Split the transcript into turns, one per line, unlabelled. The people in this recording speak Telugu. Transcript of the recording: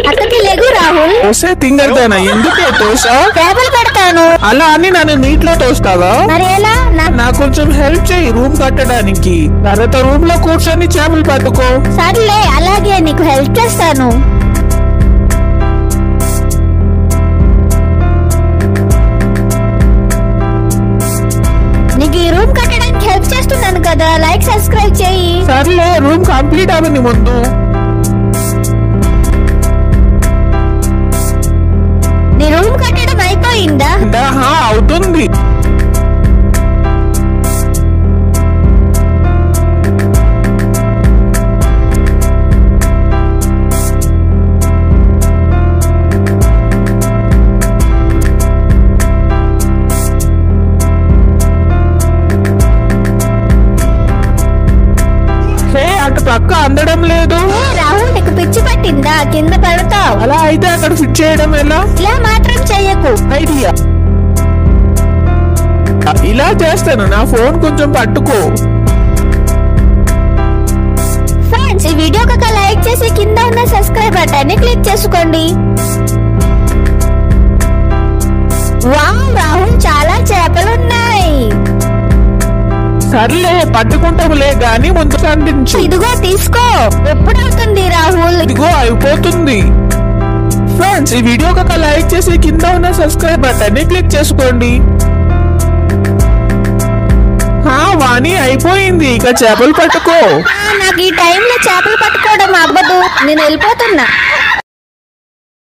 అక్కడికి లేగు రాహుల్.
వస్తే తింగర్దానా ఎందుకే తోసా?
చేపలు పెడతాను.
అలా అని నన్ను నీటిలో తోస్తావా?
మరి ఎలా?
నాకు కొంచెం హెల్ప్ చేయి రూమ్ కట్టడానికి. తర్వాత రూమ్ లో కూర్చొని చేపలు పట్టుకో.
సర్లే, అలాగే నీకు హెల్ప్ చేస్తాను. నీకు ఈ రూమ్ కట్టడానికి హెల్ప్ చేస్తున్నాను కదా, లైక్ సబ్స్క్రైబ్ చేయి.
సర్లే, రూమ్ కంప్లీట్ అవ్వని ముందు.
నీ రూమ్ కట్టడం అయిపోయిందా?
అవుతుంది. అటు పక్క అందడం లేదు.
రాహుల్, నీకు పిచ్చి పట్టిందా? కింద పడతావు.
అలా అయితే అక్కడ ఫిట్ చేయడం ఎలా?
ఇలా మాత్రం చెయ్యకు.
ఐడియా, ఇలా చేస్తాను. నా ఫోన్ కొంచెం పట్టుకో.
ఫ్రెండ్స్, ఈ వీడియోకి ఒక లైక్ చేసి కింద ఉన్న సబ్స్క్రైబ్ బటన్ ని క్లిక్ చేసుకోండి. వావ్ రాహుల్, చాలా చేపలు ఉన్నాయి.
సర్లే, పట్టుకుంటాములే గాని ముందు అందించు.
ఇదిగో తీసుకో. ఎప్పుడవుతుంది రాహుల్?
ఇదిగో అయిపోతుంది. ఫ్రెండ్స్, ఈ వీడియోకి ఒక లైక్ చేసి కింద ఉన్న సబ్స్క్రైబ్ బటన్ ని క్లిక్ చేసుకోండి. వాణి అయిపోయింది. ఇక చేపలు పట్టుకో.
నాకు ఈ టైంలో చేపలు పట్టుకోవడం అవ్వదు. నేను వెళ్ళిపోతున్నా.